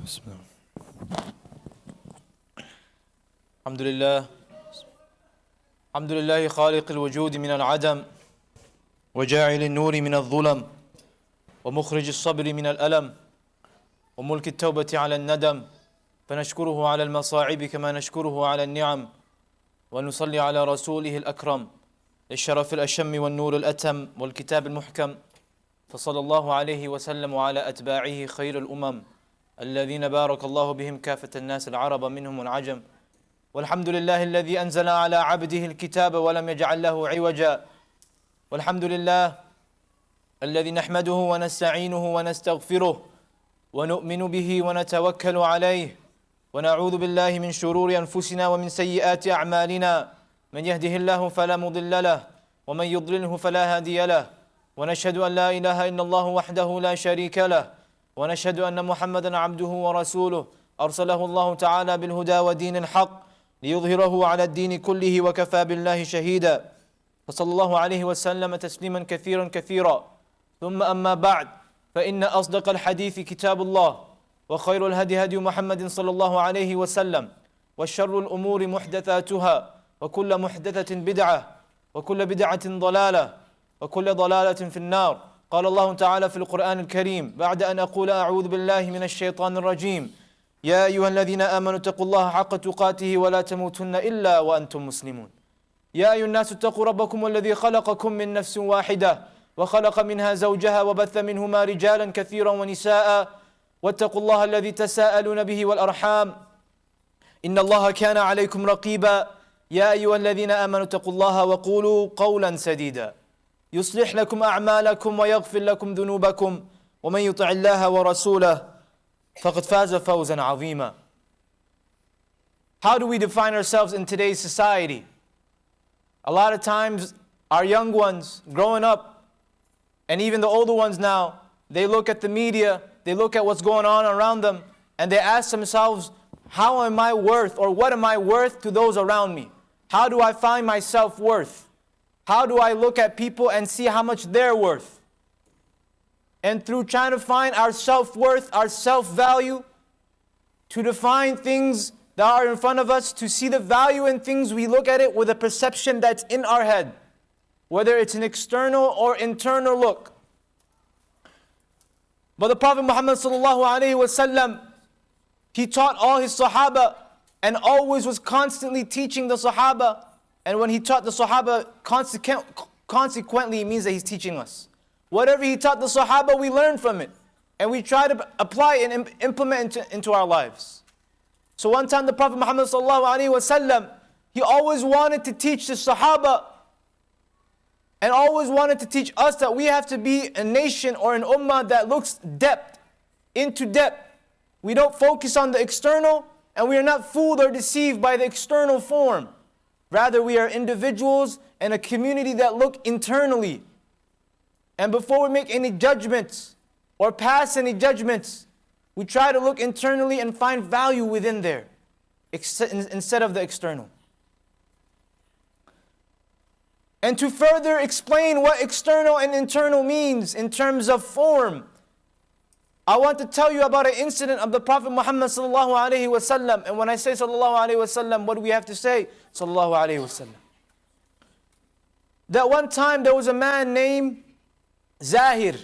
بسم الله. الحمد لله. الحمد لله خالق الوجود من العدم وجاعل النور من الظلم ومخرج الصبر من الألم وملك التوبة على الندم، فنشكره على المصاعب كما نشكره على النعم، ونصلي على رسوله الأكرم للشرف الأشم والنور الأتم والكتاب المحكم، فصلى الله عليه وسلم وعلى أتباعه خير الأمم الذين بارك الله بهم كافة الناس العرب منهم العجم. والحمد لله الذي أنزل على عبده الكتاب ولم يجعل له عوجا. والحمد لله الذي نحمده ونستعينه ونستغفره ونؤمن به ونتوكل عليه، ونعوذ بالله من شرور أنفسنا ومن سيئات أعمالنا، من يهده الله فلا مضل له ومن يضلله فلا هادي له، ونشهد أن لا إله إلا الله وحده لا شريك له، ونشهد أن محمدا عبده ورسوله أرسله الله تعالى بالهدى ودين الحق ليظهره على الدين كله وكفى بالله شهيدا، فصلى الله عليه وسلم تسليما كثيرا كثيرا. ثم أما بعد، فإن أصدق الحديث كتاب الله، وخير الهدي هدي محمد صلى الله عليه وسلم، والشر الأمور محدثاتها، وكل محدثة بدعة، وكل بدعة ضلالة، وكل ضلالة في النار. قال الله تعالى في القرآن الكريم بعد أن أقول أعوذ بالله من الشيطان الرجيم: يا أيها الذين آمنوا اتقوا الله حق تقاته ولا تموتن إلا وأنتم مسلمون. يا أيها الناس اتقوا ربكم الذي خلقكم من نفس واحدة وخلق منها زوجها وبث منهما رجالا كثيرا ونساء، واتقوا الله الذي تساءلون به والأرحام إن الله كان عليكم رقيبا. يا أيها الذين آمنوا اتقوا الله وقولوا قولا سديدا يصلح لكم أعمالكم ويغفر لكم ذنوبكم، ومن يطع الله ورسوله فقد فاز فوزا عظيما. How do we define ourselves in today's society? A lot of times our young ones growing up, and even the older ones now, they look at the media, they look at what's going on around them, and they ask themselves, how am I worth, or what am I worth to those around me? How do I find my self-worth? How do I look at people and see how much they're worth? And through trying to find our self-worth, our self-value, to define things that are in front of us, to see the value in things, we look at it with a perception that's in our head, whether it's an external or internal look. But the Prophet Muhammad sallallahu alaihi wasallam, he taught all his Sahaba and always was constantly teaching the Sahaba. And when he taught the Sahaba, consequently it means that he's teaching us. Whatever he taught the Sahaba, we learn from it. And we try to apply it and implement it into our lives. So one time the Prophet Muhammad sallallahu alaihi wasallam, he always wanted to teach the Sahaba and always wanted to teach us that we have to be a nation or an ummah that looks into depth. We don't focus on the external, and we are not fooled or deceived by the external form. Rather, we are individuals and a community that look internally. And before we make any judgments or pass any judgments, we try to look internally and find value within there instead of the external. And to further explain what external and internal means in terms of form, I want to tell you about an incident of the Prophet Muhammad sallallahu alaihi wasallam. And when I say sallallahu alaihi wasallam, what do we have to say? Sallallahu alaihi wasallam. That one time there was a man named Zahir,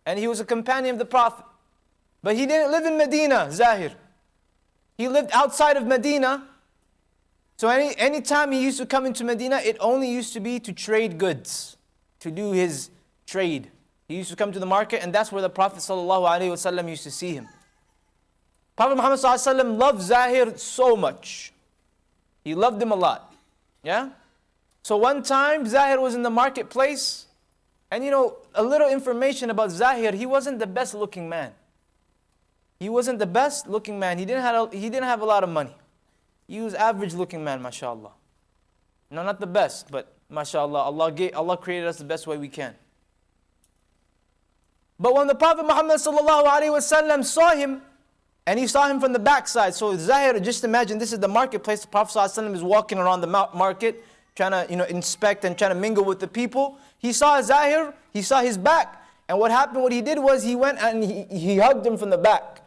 and he was a companion of the Prophet. But he didn't live in Medina, Zahir. He lived outside of Medina. So any time he used to come into Medina, it only used to be to trade goods, to do his trade. He used to come to the market, and that's where the Prophet ﷺ used to see him. Prophet Muhammad ﷺ loved Zahir so much. He loved him a lot. Yeah? So one time, Zahir was in the marketplace, and a little information about Zahir, he wasn't the best looking man. He wasn't the best looking man. He didn't have a lot of money. He was average looking man, mashallah. No, not the best, but mashallah, Allah created us the best way we can. But when the Prophet Muhammad sallallahu alaihi wasallam saw him, and he saw him from the backside, so Zahir, just imagine this is the marketplace. The Prophet sallallahu alaihi wasallam is walking around the market, trying to inspect and trying to mingle with the people. He saw Zahir, he saw his back, and what happened? What he did was he went and he hugged him from the back.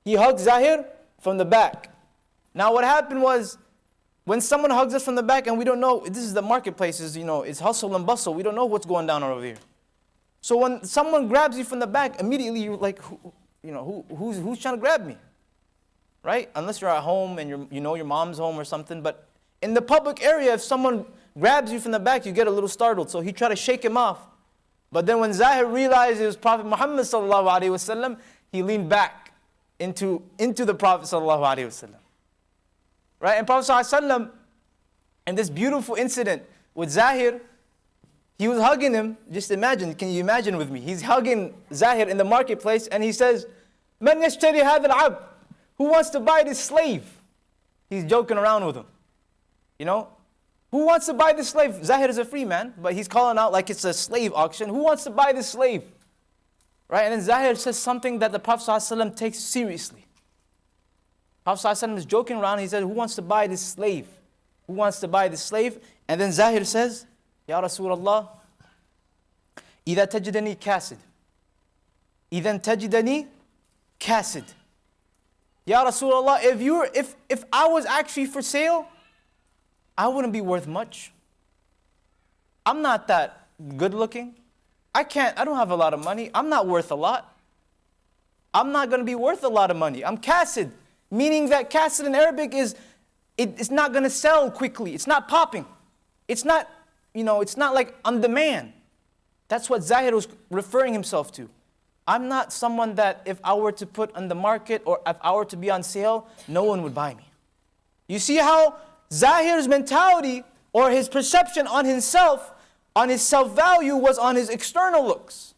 He hugged Zahir from the back. Now what happened was, when someone hugs us from the back and we don't know, this is the marketplaces, it's hustle and bustle. We don't know what's going down over here. So when someone grabs you from the back, immediately you're like, who's trying to grab me? Right? Unless you're at home and your mom's home or something. But in the public area, if someone grabs you from the back, you get a little startled. So he tried to shake him off. But then when Zahir realized it was Prophet Muhammad sallallahu alaihi wasallam, he leaned back into the Prophet sallallahu alaihi wasallam. Right? And Prophet sallallahu alaihi wasallam, in this beautiful incident with Zahir, he was hugging him. Just imagine, can you imagine with me? He's hugging Zahir in the marketplace and he says, "Man yashtari hadha al-abd?" Who wants to buy this slave? He's joking around with him. Who wants to buy this slave? Zahir is a free man, but he's calling out like it's a slave auction. Who wants to buy this slave? Right? And then Zahir says something that the Prophet ﷺ takes seriously. Prophet ﷺ is joking around. He says, who wants to buy this slave? Who wants to buy this slave? And then Zahir says, Ya Rasulullah, إِذَا تَجِدَنِي كَاسِد. إِذَا تَجِدَنِي كَاسِد. Ya Rasulullah, if I was actually for sale, I wouldn't be worth much. I'm not that good looking. I don't have a lot of money. I'm not worth a lot. I'm not going to be worth a lot of money. I'm kasid, meaning that kasid in Arabic it's not going to sell quickly. It's not popping. It's not, it's not like on demand. That's what Zahir was referring himself to. I'm not someone that if I were to put on the market or if I were to be on sale, no one would buy me. You see how Zahir's mentality or his perception on himself, on his self-value was on his external looks.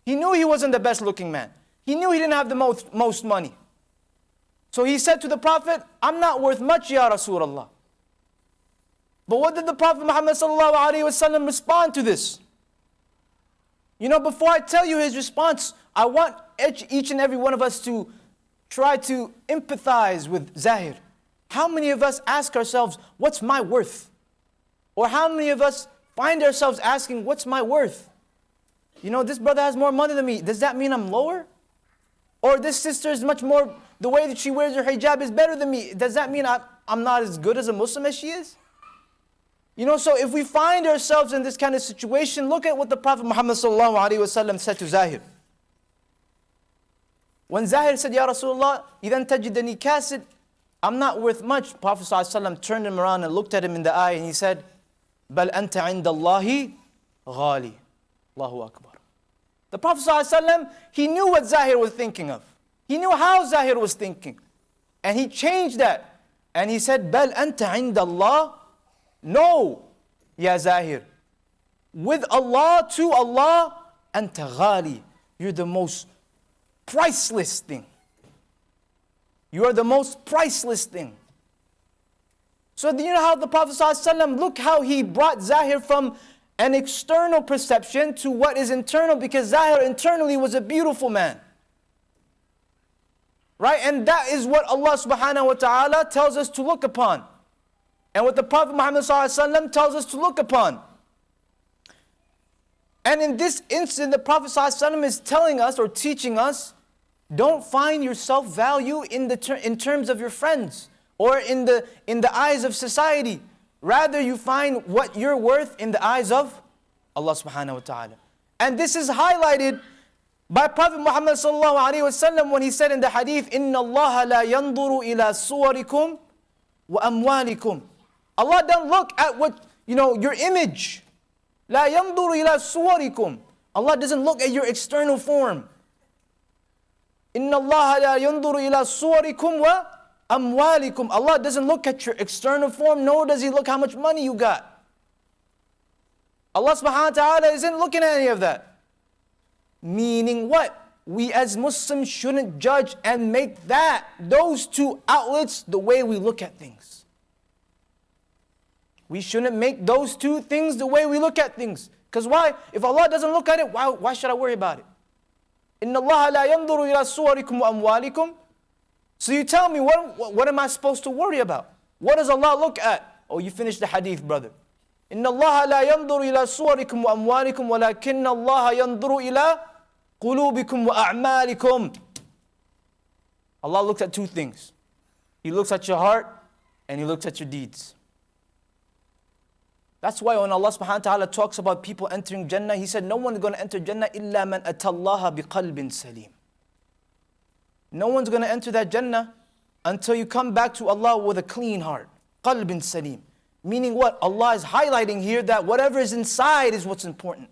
He knew he wasn't the best looking man. He knew he didn't have the most money. So he said to the Prophet, I'm not worth much, Ya Rasulullah. But what did the Prophet Muhammad sallallahu alaihi wasallam respond to this? Before I tell you his response, I want each and every one of us to try to empathize with Zahir. How many of us ask ourselves, what's my worth? Or how many of us find ourselves asking, what's my worth? This brother has more money than me. Does that mean I'm lower? Or this sister is much more, the way that she wears her hijab is better than me. Does that mean I'm not as good as a Muslim as she is? So if we find ourselves in this kind of situation, look at what the Prophet Muhammad sallallahu alaihi wasallam said to Zahir. When Zahir said, Ya Rasulullah, إِذَا تَجِدَنِي كَاسِد, I'm not worth much. Prophet sallallahu alaihi wasallam turned him around and looked at him in the eye and he said, بَلْ أَنْتَ عِنْدَ اللَّهِ غَالِي. Allahu Akbar. The Prophet ﷺ, he knew what Zahir was thinking of. He knew how Zahir was thinking. And he changed that. And he said, بَلْ أَنْتَ عِنْدَ اللَّهِ. No, Ya Zahir. With Allah, to Allah, أَنْتَ غَالِي. You're the most priceless thing. You are the most priceless thing. So do you know how the Prophet ﷺ, look how he brought Zahir from an external perception to what is internal, because Zahir internally was a beautiful man. Right? And that is what Allah subhanahu wa ta'ala tells us to look upon. And what the Prophet Muhammad ﷺ tells us to look upon. And in this instant, the Prophet ﷺ is telling us or teaching us, don't find your self-value in terms of your friends or in the eyes of society. Rather, you find what you're worth in the eyes of Allah subhanahu wa ta'ala. And this is highlighted by Prophet Muhammad sallallahu alaihi wasallam when he said in the hadith, إِنَّ اللَّهَ لَا يَنْظُرُ إِلَى صُوَرِكُمْ وَأَمْوَالِكُمْ. Allah doesn't look at what, your image. لَا يَنْظُرُ إِلَى صُوَرِكُمْ. Allah doesn't look at your external form. إِنَّ اللَّهَ لَا يَنْظُرُ إِلَى صُوَرِكُمْ وَأَمْوَالِكُمْ. Allah doesn't look at your external form, nor does He look how much money you got. Allah subhanahu wa ta'ala isn't looking at any of that. Meaning what? We as Muslims shouldn't judge and make those two outlets the way we look at things. We shouldn't make those two things the way we look at things. Because why? If Allah doesn't look at it, why should I worry about it? إِنَّ اللَّهَ لَا يَنْظُرُ إِلَى صُوَرِكُمْ وَأَمْوَالِكُمْ. So you tell me, what am I supposed to worry about? What does Allah look at? Oh, you finished the hadith, brother. إِنَّ اللَّهَ لَا يَنْظُرُ إِلَى صُوَرِكُمْ وَأَمْوَالِكُمْ وَلَكِنَّ اللَّهَ يَنْظُرُ إِلَى قُلُوبِكُمْ وَأَعْمَالِكُمْ. Allah looks at two things. He looks at your heart and He looks at your deeds. That's why when Allah subhanahu wa ta'ala talks about people entering Jannah, He said, no one is going to enter Jannah illa man atallaha biqalbin salim. No one's going to enter that Jannah until you come back to Allah with a clean heart. Qalbin salim. Meaning what? Allah is highlighting here that whatever is inside is what's important.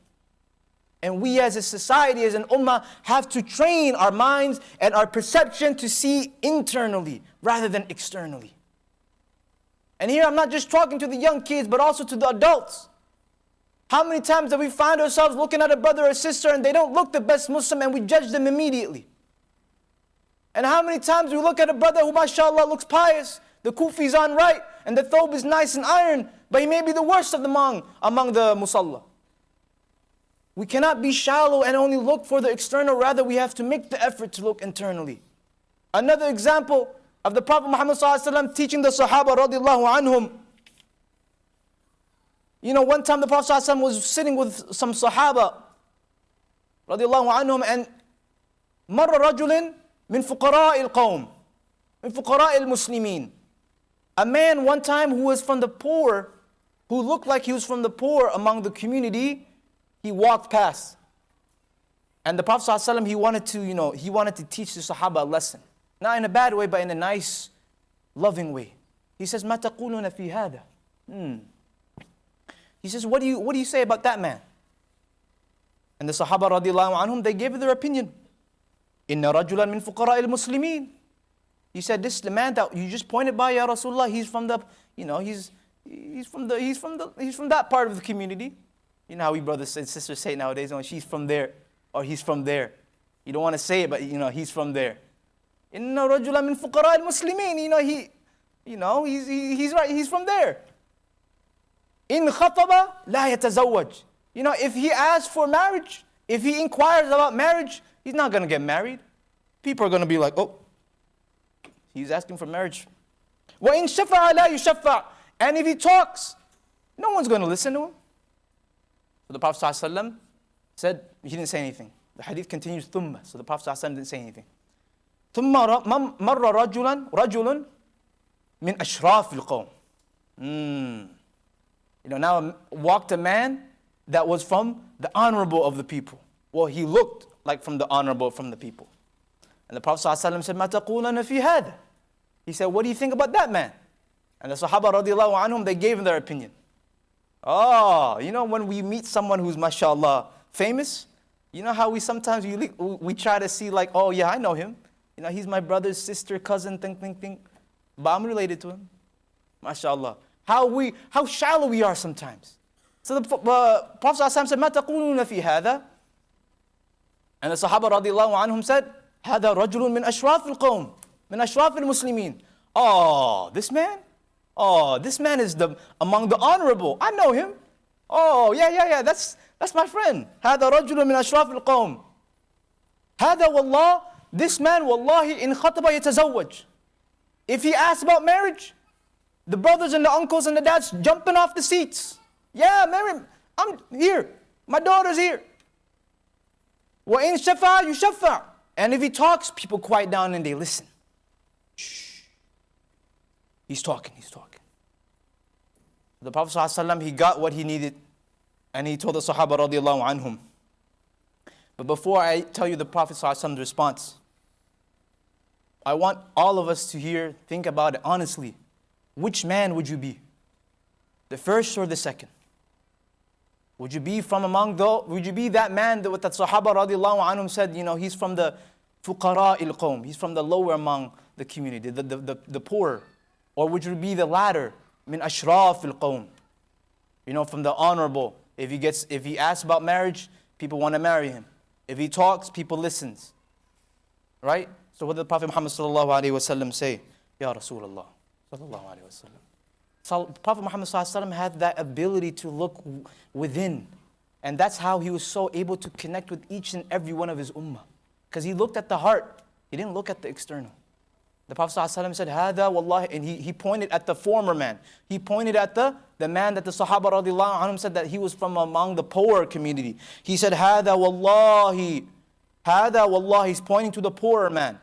And we as a society, as an ummah, have to train our minds and our perception to see internally rather than externally. And here I'm not just talking to the young kids, but also to the adults. How many times have we find ourselves looking at a brother or sister and they don't look the best Muslim and we judge them immediately? And how many times we look at a brother who mashallah looks pious, the kufi's on right, and the thobe is nice and iron, but he may be the worst of them among the musalla. We cannot be shallow and only look for the external, rather we have to make the effort to look internally. Another example of the Prophet Muhammad ﷺ teaching the Sahaba radiallahu anhum. You know, one time the Prophet ﷺ was sitting with some Sahaba radiallahu anhum, and مر رجل من فقراء القوم من فقراء المسلمين. A man one time who was from the poor, who looked like he was from the poor among the community, he walked past. And the Prophet ﷺ, he wanted to teach the Sahaba a lesson. Not in a bad way, but in a nice, loving way. He says, مَا تَقُولُونَ فِي هَذَا? He says, what do you say about that man? And the Sahaba radiallahu anhum, they gave their opinion. إِنَّ رَجُلًا مِنْ فُقَرَاءِ الْمُسْلِمِينَ. He said, this the man that you just pointed by, Ya Rasulullah, he's from the, he's from that part of the community. You know how we brothers and sisters say nowadays, she's from there, or he's from there. You don't want to say it, but he's from there. إِنَّ رَجُلًا مِنْ فُقَرَاءِ الْمُسْلِمِينَ. He's right, he's from there. إِنْ خَطَبَ لَا يَتَزَوَّجْ. If he asks for marriage, if he inquires about marriage, he's not going to get married. People are going to be like, oh, he's asking for marriage. وَإِنْ شَفَعَ لَا يُشَفَّعْ. And if he talks, no one's going to listen to him. So the Prophet ﷺ said, he didn't say anything. The hadith continues, ثُمَّ. So the Prophet ﷺ didn't say anything. ثُمَّ مَرَّ رَجُلٌ مِنْ أَشْرَافِ الْقَوْمِ. Now walked a man that was from the honorable of the people. Well, he looked like from the honorable from the people. And the Prophet ﷺ said, مَا تَقُولَنَ فِي هَذَا? He said, what do you think about that man? And the Sahaba radiallahu anhum, they gave him their opinion. Oh, when we meet someone who's mashallah famous, you know how we sometimes we try to see like, oh yeah, I know him. He's my brother's sister, cousin, thing. But I'm related to him. Mashallah. How shallow we are sometimes. So the Prophet ﷺ said, مَا تَقُولُونَ فِي هَذَا? And the Sahaba radiallahu anhum said, هَذَا رَجُلٌ مِنْ أَشْرَافِ الْقَوْمِ مِنْ أَشْرَافِ الْمُسْلِمِينَ. Oh, this man is among the honorable. I know him. Oh, yeah, that's my friend. هَذَا رَجُلٌ مِنْ أَشْرَافِ الْقَوْمِ. هَذَا وَاللَّهِ. This man, wallahi, in خَطَبَ يَتَزَوَّجْ. If he asks about marriage, the brothers and the uncles and the dads jumping off the seats. Yeah, marry, I'm here. My daughter's here. وَإِنْ شَفَعَ يُشَفَّعْ. And if he talks, people quiet down and they listen. Shh. He's talking. The Prophet ﷺ, he got what he needed, and he told the Sahaba radiallahu anhum. But before I tell you the Prophet ﷺ's response, I want all of us to think about it honestly. Which man would you be? The first or the second? Would you be would you be that man that the Sahaba radiallahu anhum said, he's from the fuqara il-qawm, he's from the lower among the community, the poor? Or would you be the latter, min ashraf il-qawm, from the honorable? If he asks about marriage, people want to marry him. If he talks, people listens. Right? So what did the Prophet Muhammad sallallahu alaihi wasallam say? Ya Rasulullah sallallahu alaihi wasallam. So Prophet Muhammad sallallahu alaihi wasallam had that ability to look within. And that's how he was so able to connect with each and every one of his ummah. Because he looked at the heart. He didn't look at the external. The Prophet ﷺ said, هَذَا وَاللَّهِ. And he pointed at the former man. He pointed at the man that the Sahaba radiallahu anhum said that he was from among the poor community. He said, هَذَا وَاللَّهِ. هَذَا وَاللَّهِ. He's pointing to the poorer man.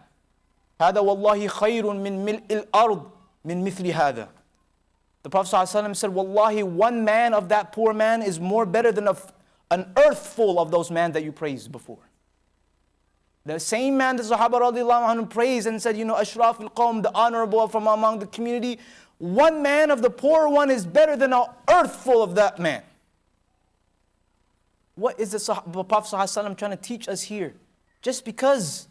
هذا والله خير من ملء الأرض من مثل هذا. The Prophet ﷺ said, Wallahi, one man of that poor man is more better than an earth full of those men that you praised before. The same man the Sahaba radiallahu anhu praised and said, Ashraf al-Qawm, the honorable from among the community, one man of the poor one is better than an earth full of that man. What is the Prophet ﷺ trying to teach us here? Just because,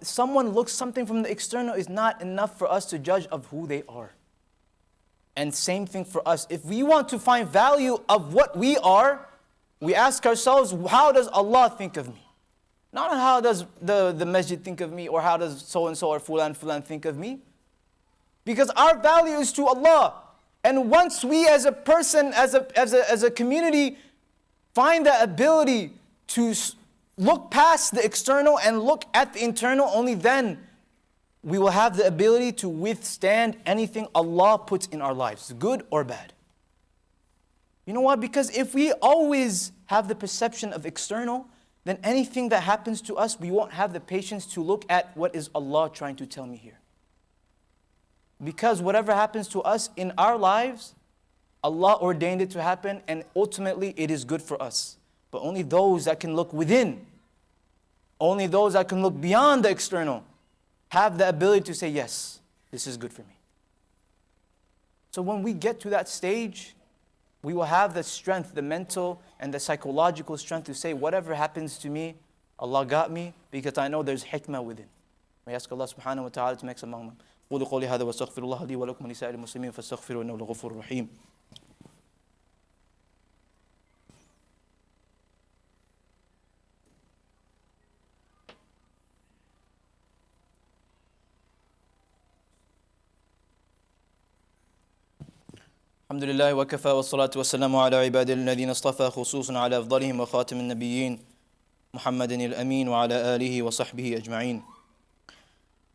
someone looks something from the external is not enough for us to judge of who they are. And same thing for us. If we want to find value of what we are, we ask ourselves, how does Allah think of me? Not how does the masjid think of me, or how does so-and-so or fulan think of me. Because our value is to Allah. And once we as a person, as a community, find the ability to look past the external and look at the internal, only then we will have the ability to withstand anything Allah puts in our lives, good or bad. You know why? Because if we always have the perception of external, then anything that happens to us, we won't have the patience to look at what is Allah trying to tell me here. Because whatever happens to us in our lives, Allah ordained it to happen, and ultimately it is good for us. But only those that can look within, only those that can look beyond the external, have the ability to say, yes, this is good for me. So when we get to that stage, we will have the strength, the mental and the psychological strength to say, whatever happens to me, Allah got me, because I know there's hikmah within. May I ask Allah subhanahu wa ta'ala to make us among them. قولوا قولي هذا واستغفر الله لي ولكم ولسائر المسلمين فاستغفروا إنه الغفور الرحيم. الحمد لله وكفى والصلاة والسلام على عباده الذين اصطفى خصوصا على أفضلهم وخاتم النبيين محمد الأمين وعلى آله وصحبه أجمعين.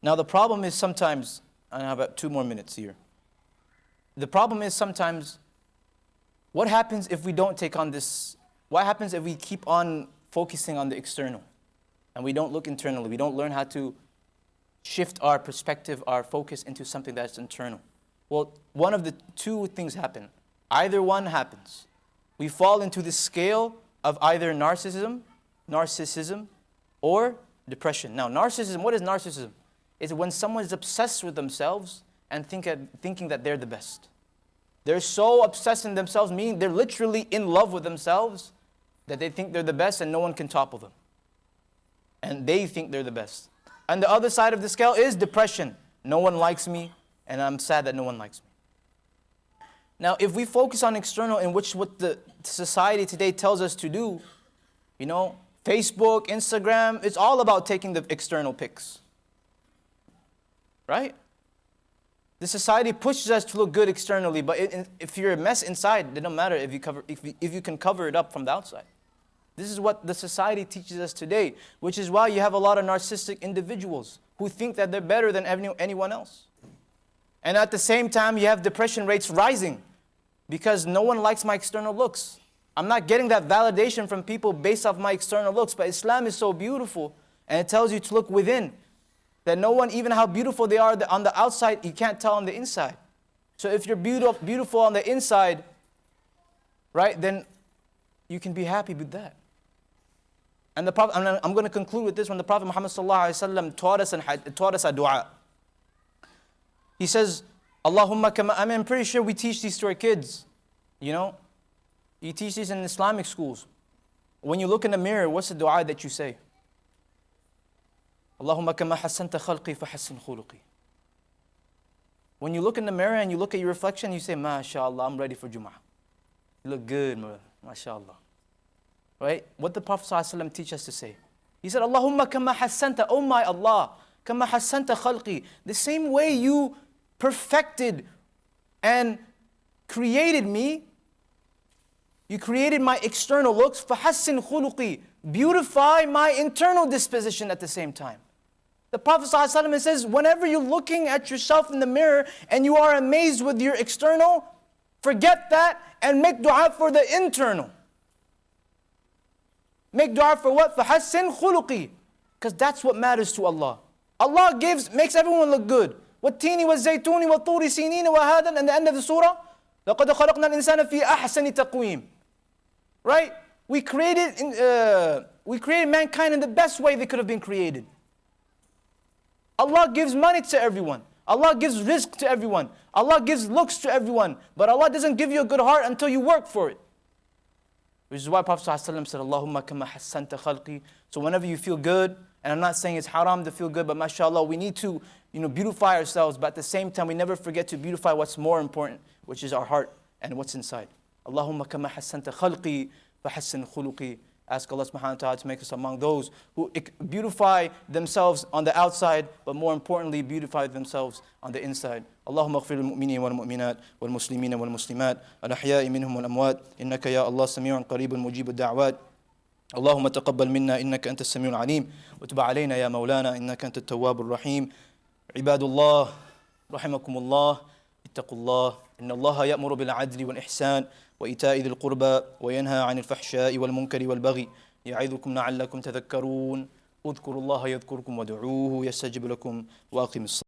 Now the problem is sometimes, I have about 2 more minutes here. The problem is sometimes, what happens if we don't take on this? What happens if we keep on focusing on the external and we don't look internally? We don't learn how to shift our perspective, our focus into something that's internal. Well, one of the 2 things happen. Either one happens. We fall into the scale of either narcissism, or depression. Now, narcissism, what is narcissism? It's when someone is obsessed with themselves and thinking that they're the best. They're so obsessed in themselves, meaning they're literally in love with themselves, that they think they're the best and no one can topple them. And they think they're the best. And the other side of the scale is depression. No one likes me, and I'm sad that no one likes me. Now, if we focus on external, in which what the society today tells us to do, Facebook, Instagram, it's all about taking the external pics. Right? The society pushes us to look good externally, but if you're a mess inside, it doesn't matter if you can cover it up from the outside. This is what the society teaches us today, which is why you have a lot of narcissistic individuals who think that they're better than anyone else. And at the same time, you have depression rates rising because no one likes my external looks. I'm not getting that validation from people based off my external looks, but Islam is so beautiful, and it tells you to look within. That no one, even how beautiful they are on the outside, you can't tell on the inside. So if you're beautiful on the inside, right, then you can be happy with that. And the Prophet, I'm going to conclude with this. When the Prophet Muhammad taught us a dua. He says, Allahumma kama, I'm pretty sure we teach these to our kids. You teach these in Islamic schools. When you look in the mirror, what's the dua that you say? Allahumma kama hassanta khalqi fahassin khuluqi. When you look in the mirror and you look at your reflection, you say, MashaAllah, I'm ready for Jum'ah. You look good, MashaAllah. Right? What did the Prophet ﷺ teach us to say? He said, Allahumma kama hassanta, oh my Allah, kama hassanta khalqi. The same way you perfected and created me, you created my external looks, fahassin khuluqi. Beautify my internal disposition at the same time. The Prophet ﷺ says, whenever you're looking at yourself in the mirror and you are amazed with your external, forget that and make dua for the internal. Make dua for what? فَحَسِّنْ خُلُقِي. Because that's what matters to Allah. Allah makes everyone look good. وَالتِّينِ وَالزَّيْتُونِ وَالطُّورِ سِينِينَ وَهَذَا, and the end of the surah, لَقَدْ خَلَقْنَا الْإِنسَانَ فِي أَحْسَنِ تَقْوِيمٍ. Right? We created mankind in the best way they could have been created. Allah gives money to everyone. Allah gives rizq to everyone. Allah gives looks to everyone. But Allah doesn't give you a good heart until you work for it. Which is why Prophet ﷺ said, Allahumma kama hassanta khalqi. So whenever you feel good, and I'm not saying it's haram to feel good, but mashallah, we need to beautify ourselves. But at the same time, we never forget to beautify what's more important, which is our heart and what's inside. Allahumma kama hassanta khalqi fahassin khuluqi. Ask Allah subhanahu wa ta'ala to make us among those who beautify themselves on the outside, but more importantly, beautify themselves on the inside. Allahumma aghfir lil-mu'mineen wal-mu'minat wal-muslimeen wal-muslimat al-ahya'i minhum wal-amwat innaka ya Allah sami'un qareebun mujibud da'wat. اللهم تقبل منا إنك أنت السميع العليم وتب علينا يا مولانا إنك أنت التواب الرحيم. عباد الله رحمكم الله اتقوا الله إن الله يأمر بالعدل والإحسان وإيتاء ذي القربى وينهى عن الفحشاء والمنكر والبغي يعظكم لعلكم تذكرون. اذكروا الله يذكركم ودعوه يستجب لكم وأقم الصلاة.